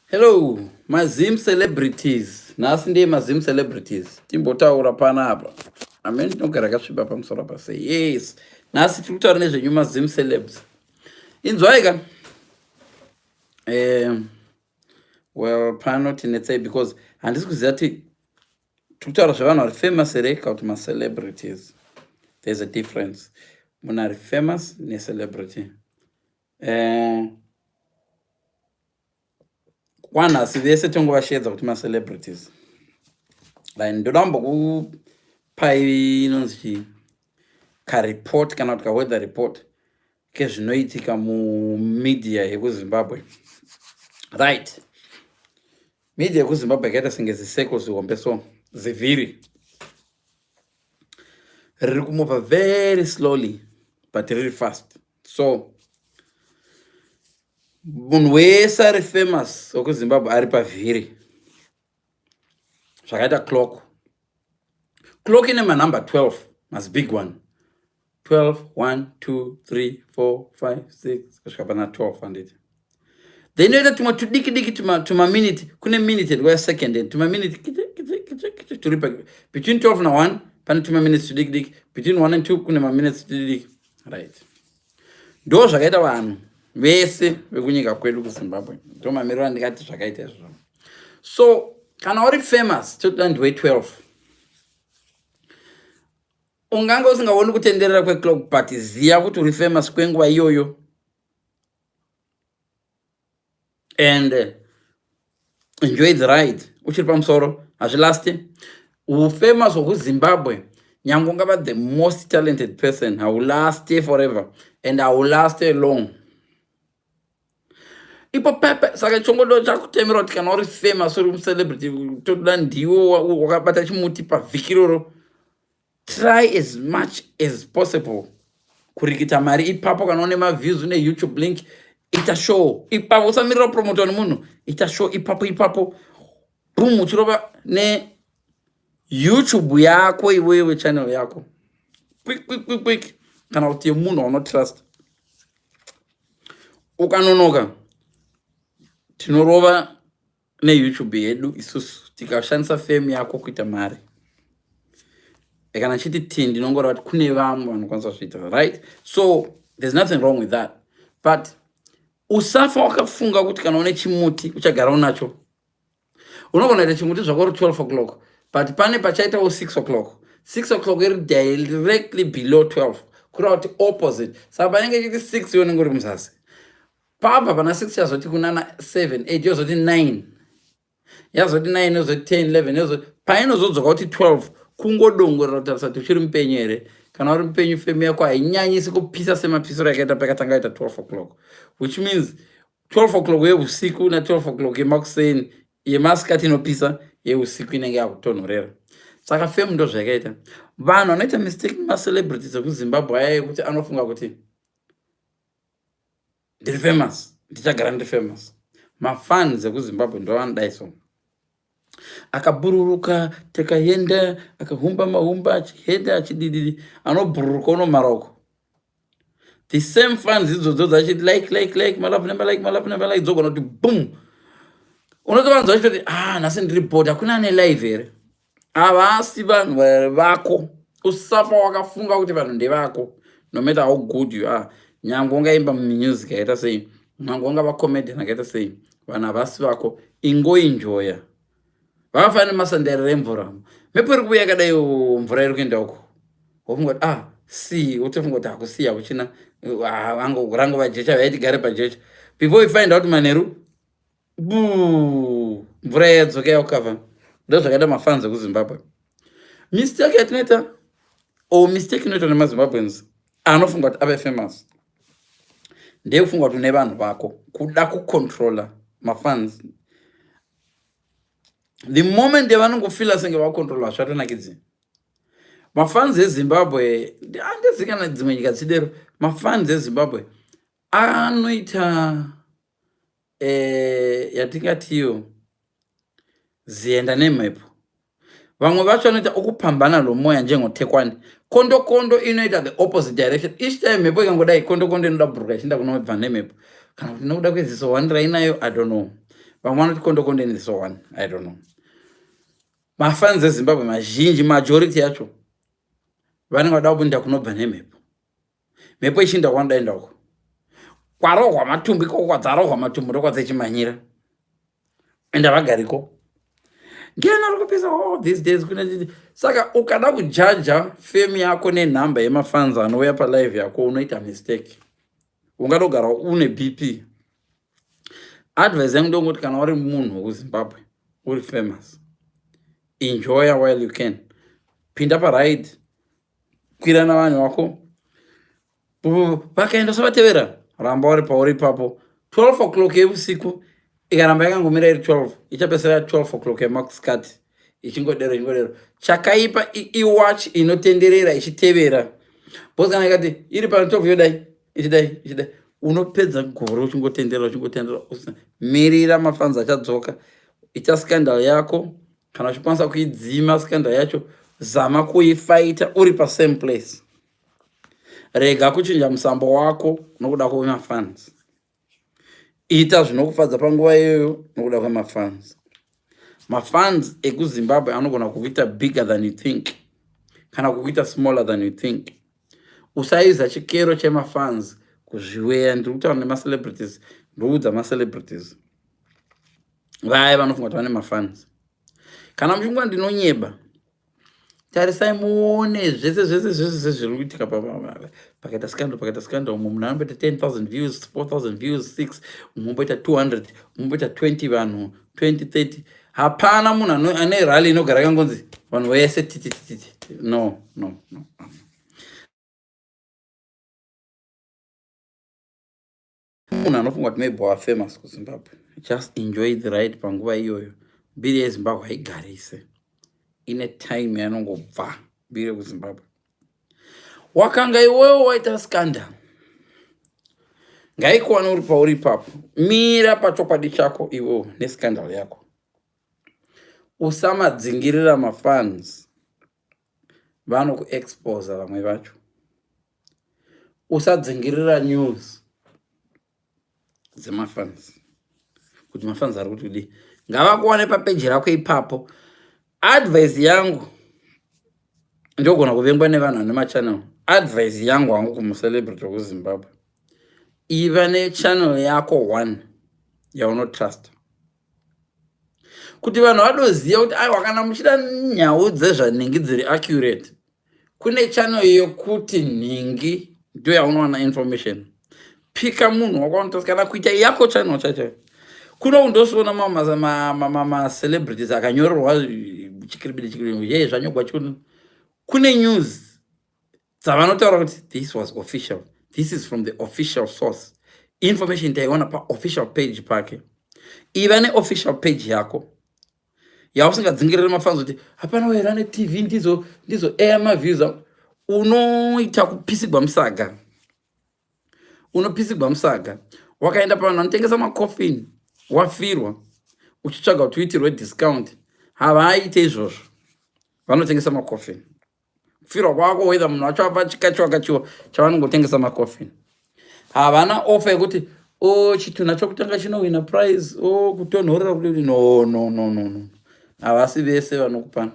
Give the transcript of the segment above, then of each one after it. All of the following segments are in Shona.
Hello, Mazim celebrities. Nasi ndiye Mazim celebrities. Timbotaura panapa. Amen tinogara kasviba pamusoro apa sei. Yes. Nasi tiri kutaura nezvenyu Mazim celebs. Inzwaika. Well, pano tinetsei because handisi kuziva kuti tiri kutaura zvevanhu vari famous here kana kuti macelebrities. There's a difference. Munhu ari famous necelebrity. Kwanhasi vese tongovashedza kuti macelebrities. Ndoda kumbokupai inonzi kareport kana kuti kaweather report kezvinoitika mumedia yekuzimbabwe. Right. Media yekuzimbabwe yakaita senge ziseko zihombe so zivhiri riri kumova very slowly but really fast. So munhu wese ari famous wekuzimbabwe ari pavhiri zvakaita clock ine manumber 12 mas big one 12 1 2 3 4 5 6 kusvika pana 12 handiti then inoita tumwe tudiki tuma minute kune minute ndikuya second and tuma minute turi between 12 na 1 pane tuma minutes tudiki between 1 and 2 kune ma minutes tudiki. Right, ndo zvakaita vanhu vese vekunyika kwedu kuZimbabwe ndo mamiriro andikati zvakaita izvozvo. So kana uri famous toda ndiwe 12 unganga usingaoni kutenderera kweclock but ziya kuti uri famous kwenguva iyoyo and enjoy the ride. Uchiri pamusoro hazvilasti ufamous hwekuzimbabwe nyange ungava the most talented person haulast forever and haulast long. Ipo pepe saka chongodo chakutemera kuti kana uri famous uri celebrity toda ndiwo wakabata chimuti pavhikiroro try as much as possible kurikita mari ipapo kana une maviews une YouTube link ita show ipapo usamirira promote nemunhu ita show ipapo boom uchirova ne YouTube yako iwewe channel yako quick kana kuti munhu unotrust ukanonoka tinorova neYouTube yedu isusu tikashandisa fame yako kuita mari kana chiti tindi nongora kuti kune vamwe vanokwanisa zviita. Right, so there's nothing wrong with that but usafa wakafunga kuti kana une chimuti uchagara unacho. Unogona kuita chimuti zvako uri 12 o'clock but pane pachaita 6 o'clock 6 o'clock iri directly below 12 kureva kuti opposite saka panenge chiti 6 iwe unenge uri muzasi papa pana 6 yazoti kunana 7 8 yozoti 9 yazoti 9 yozoti 10 11 yozoti painozodzoka kuti 12 kungodongorera kutarisa kuti uchiri mupenyu here. Kana uri mupenyu fame yako hainyanyisi kupisa semapisiro yakaita pakatanga yaita 12 o'clock which means 12 o'clock yeusiku na 12 o'clock yemakuseni yemasikati inopisa yeusiku inenge yakutonhorera. Saka fame ndo zvakaita vanhu vanoita mistake macelebrities ekuzimbabwe aya yekuti anofunga kuti ndiri famous ndichagara ndiri famous. Mafans ekuzimbabwe ndo vanodai so akabururuka takaenda akahumba mahumba achihenda achidididi anobhururuka unomara uko the same fans idzodzo achiti like malove dzogona kuti boom unotovanzwa achitoti nhasi ndiri board hakuna ane live here. Havasi vanhu vako usafa wakafunga kuti vanhu ndevako no matter how good you are. Nyange ungaimba mumusic yakaita sei nyange ungava comedian yakaita sei vanhu havasi vako ingoenjoya. Vakafanira masandarira emvura mhepo iri kuuya yakadai mvura iri kuenda uko wofunga kuti si utofunga kuti hakusiya kuchina rangova jecha vaitigare pajecha before you find out manheru mvura yadzoka yakukava. Ndo zvakaita mafans ekuzimbabwe. Mistake yatinoita mistake inoitwa nemazimbabweans anofunga kuti ave famous ndekufunga kuti une vanhu vako kuda kucontrola mafans. The moment vanongofila senge vakontrola zvatonakidzi mafans eZimbabwe handezikana dzimwe nyika dzidero. Mafans eZimbabwe anoita yatingatiyo zienda nemhepo. Vamwe vacho vanoita okupambana lomoya njengotekwani kondo inoita the opposite direction. Each time mhepo ikangodai kondo inoda bhuruka ichienda kunobva nemhepo kana kuti nokuda kweziso wandira inayo I don't know vamwe vanoti kondokonde and so on, I don't know. Mafans eZimbabwe mazhinji, majority yacho vanenge vada kupinda kunobva nemhepo. Mhepo ichinda kwanodaenda uko, kwarohwa matumbu ikoko, kwadzarohwa matumbu ndokwadzechimanyira, ende vagariko ngena ari kupisa these days. Saka ukada kujaja fame yako nenhamba yemafans anouya palive yako, unoita mistake. Ungatogara une BP. Advice yangu ndongoti kana uri munhu wekuZimbabwe uri famous, enjoy while you can. Pinda paride, kwira navanhu vako, vakaenda savatevera, ramba uri pauri ipapo. 12 o'clock yeusiku ikaramba yakangomira iri 12, ichapesera 12 o'clock yemasikati ichingodero. Chakaipa iwatch inotenderera ichitevera, bhosi kana ikati iri pa 12 yodai ichidai, unopedza gore uchingotenderera. Mirira mafans achadzoka. Icha scandal yako, kana uchikwanisa kuidzima scandal yacho, zama kuifighta uri pa same place. Rega kuchinja musambo wako nokuda kwemafans. Ita zvinokufadza panguva iyoyo nokuda kwemafans. Mafans ekuZimbabwe anogona kukuita bigger than you think, kana kukuita smaller than you think. Usaiza chikero chemafans kuzviweya. Ndiri kutaura nemacelebrities, ndoudza macelebrities vaya vanofunga kuti vane mafans. Kana muchingwa ndinonyeba, tarisai muone zvese zviri kuitika pakaita scandal. Umwe munhu anomboita 10,000 views, 4,000 views, 6, umwe omboita 200, umwe omboita 20 vanhu, 20, 30. Hapana munhu ane rally inogara yakangonzi vanhu vese titi. No. Munhu anofunga kuti maybe wa famous kuZimbabwe, just enjoy the ride panguva iyoyo. Mbiri yeZimbabwe haigarise, ine time yanongobva mbiri yekuZimbabwe. Wakanga iwewe waita scandal, ngaikuwana uri pauri ipapo. Mira pachokwadi chako iwewe nescandal yako. Usamadzingirira mafans vanokuexpose vamwe vacho. Usadzingirira news dzemafans kuti mafans ari kuti ngavakuwane papeji rako ipapo. Advice yangu ndogona kuvengwa nevanhu vane machannel. Advice yangu hangu kumcelebrity wekuZimbabwe, iva nechannel yako 1 yaunotrust, kuti vanhu vadoziva kuti aiwa kana muchida nyau dzezvanhingi dziri accurate, kune channel yokuti nhingi ndo yaunowana information. Pika munhu wakaunotrust kana kuita yako channel chacho. Kuno undosiona macelebrities akanyorerwa chikiribidi ye zvanyogwa chikuno. Kune news dzavanotaura kuti this was official, this is from the official source. Information taiwana pa official page pake. Iva neofficial page yako yausingadzingirire mafans kuti hapana wera neTV ndizo air maviews. Unoita kupisigwa musaga. Wakaenda pavanhu vanotengesa macoffin, wafirwa uchitsvaga kuti uitirwe discount, havaite izvozvo. Vanotengesa macoffin. Kufirwa kwako whether munhu wacho apa chikachiwa chavanongotengesa macoffin. Havana offer yekuti chitunha chokutanga chinowina prize, kutonhorera kudii. No. Havasi vese vanokupana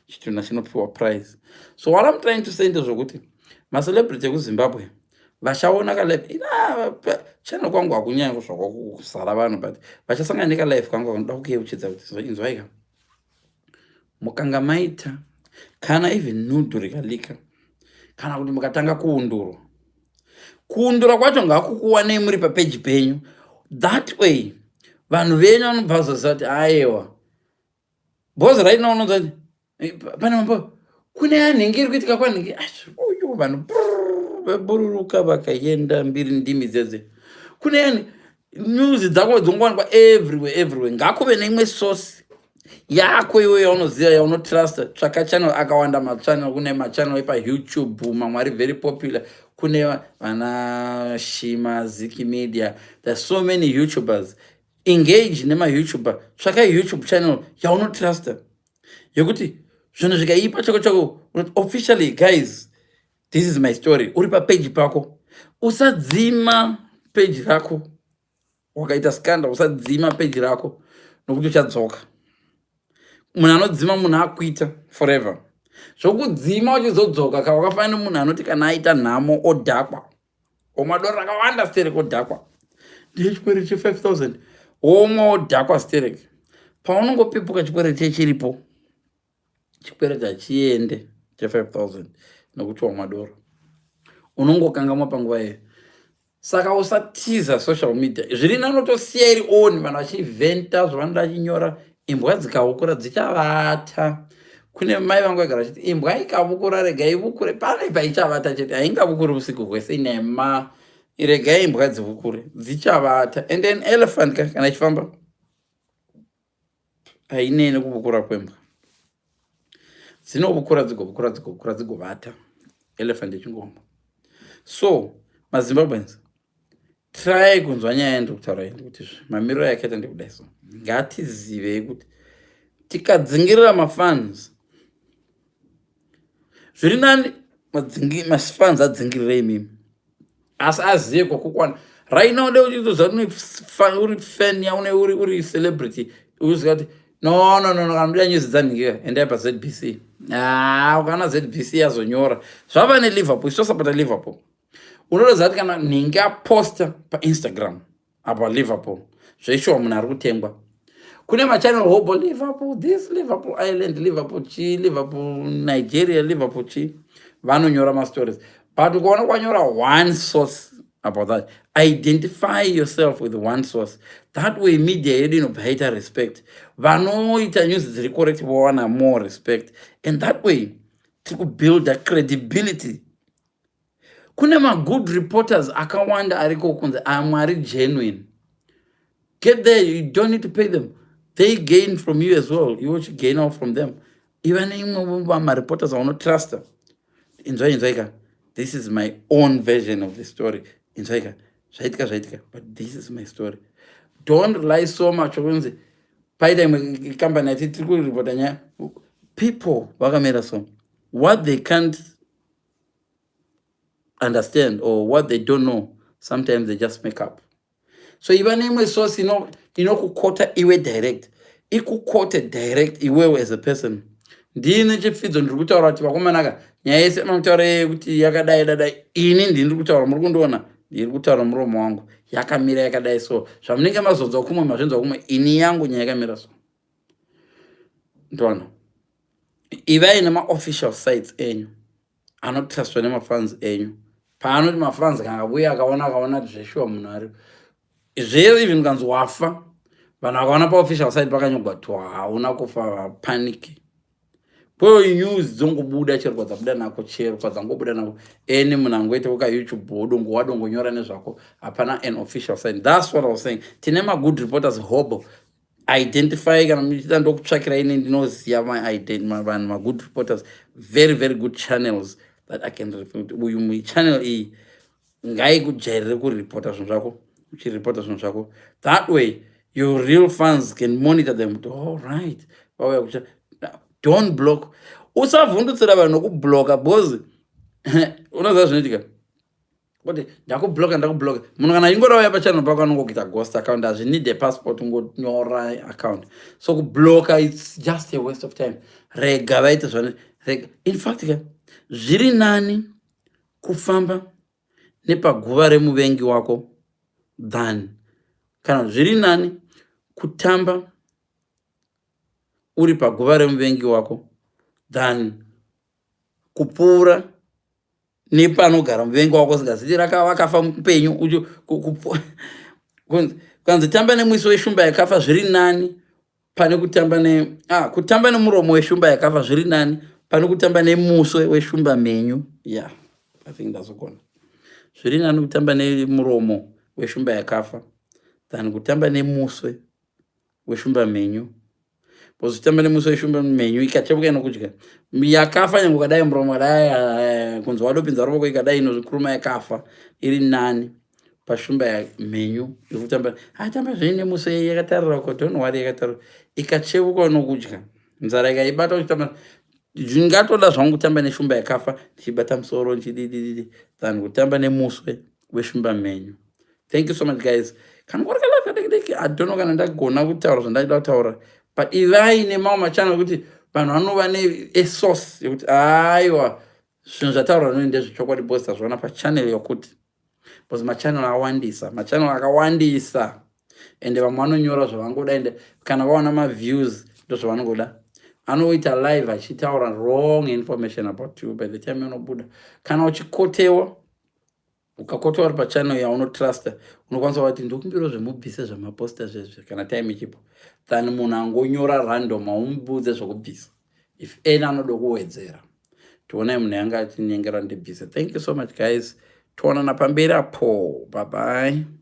chitunha chinopiwa prize. So what I'm trying to say ndezvokuti macelebrity ekuZimbabwe vachaona kalive channel kwangu hakunyanya kusvakwa kuzara vanhu, but vachasangana nekalive kwangu vanoda kukeuchidza kuti inzwaika, mukanga maita kana even nudhu rikalika, kana kuti mukatanga kuundura kwacho ngakukuwanei muri papeji penyu. That way vanhu venyu vanobva vazoziva kuti aiwa bhozi right now unonzwa pane mambo kune anhingi iri kuitika kwanhingi, uyu vanhu vabururuka vakaenda mbiri ndimi dzedze. Kune news dzako dzongowanikwa everywhere. Ngakuve neimwe source yako iwe yaunoziva yaunotrust. Tsvaka channel akawanda machannel. Kune machannel epa YouTube mamwe ari very popular. Kune vana Shima, Ziki Media. There's so many YouTubers. Engage nema YouTuber. Tsvaka YouTube channel yaunotrust yokuti zvinhu zvikaipa chako officially guys, this is my story. Uri pa page pako, usadzima page rako. Wakaita scandal, usadzima page rako. nokuti uchadzoka. Munhu anodzima munhu akuita forever. Zvokudzima uchizodzoka ka wakafanira munhu anoti kana aita nhamo odhakwa. Omadoro akawanda stereki odhakwa. Ndiye chikwereti che5,000. Omwe odhakwa stereki. Paunongopepuka chikwereti chiripo. Chikwereti hachiende che5,000 nokuti wamadoro. Unongokangamwa panguva iyo. Saka usatiza social media. Zviri nanotosiya iri on vanhu vachivhenta zvavanoda vachinyora. Imbwa dzikavukura dzichavata. Kune mai vangu vagara vachiti imbwa ikavukura regai ivukure. Pane paichavata chete haingavukuri usiku hwese nema. Iregai imbwa dzivukure dzichavata. And then elephant kana ichifamba hainene kuvukura kwembwa. Dzinovukura dzigovukura dzigovata. Elephant yechingombe. So maZimbabweans, try kunzwa nyaya yandiri kutaura iyi kuti mamiriro yakaita ndekudai so. Ngatizivei kuti tikadzingirira mafans zviri nani mafans adzingirirei mimi asi azive kwakukwana. Right now ndeu uchitoziva kuti uri fan yaune uri celebrity uchiziva kuti no kana ndoda nyuzi dzanhingiwa endai paZBC. Ukana ZBC yazonyora zvava neLiverpool ichitosapota Liverpool. Unotoziva kuti kana nhingi aposta paInstagram apa Liverpool zveishuwa munhu ari kutengwa. Kune machannel hobo Liverpool this, Liverpool Island, Liverpool chi, Liverpool Nigeria, Liverpool chi, vanonyora mastories. But ukaona kwanyora one source about that, identify yourself with one source. That way media yedu inobva respect. Vanoita news dziri correct vawana more respect. And that way to build that credibility. Kune good reporters akawanda ariko kunze amari genuine. Get there, you don't need to pay them. They gain from you as well. You should gain out from them. Even my reporters I not trust them. Enjoy. This is my own version of the story. Enjoy. But this is my story. Don't rely so much on the company. People what they can't understand or what they don't know, sometimes they just make up. So even imwe source kukota iwe direct. Ikukota direct iwewe as a person. Ndine chifidzo ndiri kutaura kuti vakomanaka nyaya yese mamutaura kuti yakadai dadai ini ndiri kutaura muri kundiona ndiri kutaura muromo wangu yakamira yakadai so zvamunenge mazodza kumwe mazvinzwa kumwe ini yangu nyaya yakamira so. Ndona ivai nemaofficial sites enyu anotrustwa nemafans enyu paanoti mafans kangabuya akaona zveshuwa munhu ari zvese even kanzi wafa vanhu vakaona paofficial site pakanyogwa kuti hauna kufa paniki. Poi news dzongobuda chero dzabuda nako chero kwadzangobuda nako eni munhu angoita uka YouTube wadongonyora nezvako hapana an official site. That's what I was saying. Tine good reporters hobo identify kana muchita ndokutsvakira ini ndinoziva my good reporters, very very good channels that I can refer to. Uyu channel iyi ngaikujairire kuripota zvinhu zvako uchiripota zvinhu zvako. That way your real fans can monitor them. All right, don't block. Usavhundutsira vanhu nokubloka because unoziva zvinoitika kuti ndakubloka munhu kana ingorauya pachannel pako anongokuita ghost account hazvinid a passport ungonyora account. So kubloka it's just a waste of time. Rega vaite zvane rega. In fact zviri nani kufamba nepaguva remuvengi wako than kana zviri nani kutamba uri paguva remuvengi wako than kupfuura nepanogara muvengi wako singazivi vakafa mupenyu kanzi tamba nemwisi weshumba yakafa zviri nani pane kutamba nemuromo weshumba yakafa zviri nani pane kutamba nemuswe weshumba menyu. Yeah, I think ndazogona. Zviri nani kutamba nemuromo weshumba yakafa than kutamba nemuswe weshumba menyu. Kutamba nemuswe weshumba menyu ikachebuka inokudya yakafa nyange ukadai muromo kadai kunzi wadopinza ruoko ikadai inozvikuruma yakafa iri nani pashumba menyu irikutamba tamba zviri nemuswe yakatarira uko don't worry yakatarira ikachebuka inokudya nzara ikaibata uchitamba zvingatoda zvangu kutamba neshumba yakafa ndichibata musoro nchidididi than kutamba nemuswe weshumba menyu. Thank you so much, guys. Kana kwarakala kadeki I don't know kana ndagona kutaura zvandachida kutaura, but ivai nemamwe machannel kuti vanhu vanova nesource yekuti aiwa zvinhu zvataura zvino ndezvechokwadi bosi tazviona pachannel yokuti, because machannel akawandisa ende vamwe vanonyora zvavangoda ende kana vaona maviews ndo zvavanongoda. Anoita live achitaura wrong information about you by the time unobuda. Kana uchikotewa ukakotewa uri pachannel yaunotrust unokwanisa kuti ndokumbira zvemubhise zvamaposta zvezve kana time ichipo than munhu angonyora random aumubudze zvokubhisa if ena anoda kuwedzera. Tionai munhu yanga atinyengera ndibhise. Thank you so much, guys. Tuonana pamberi apo. Bye bye.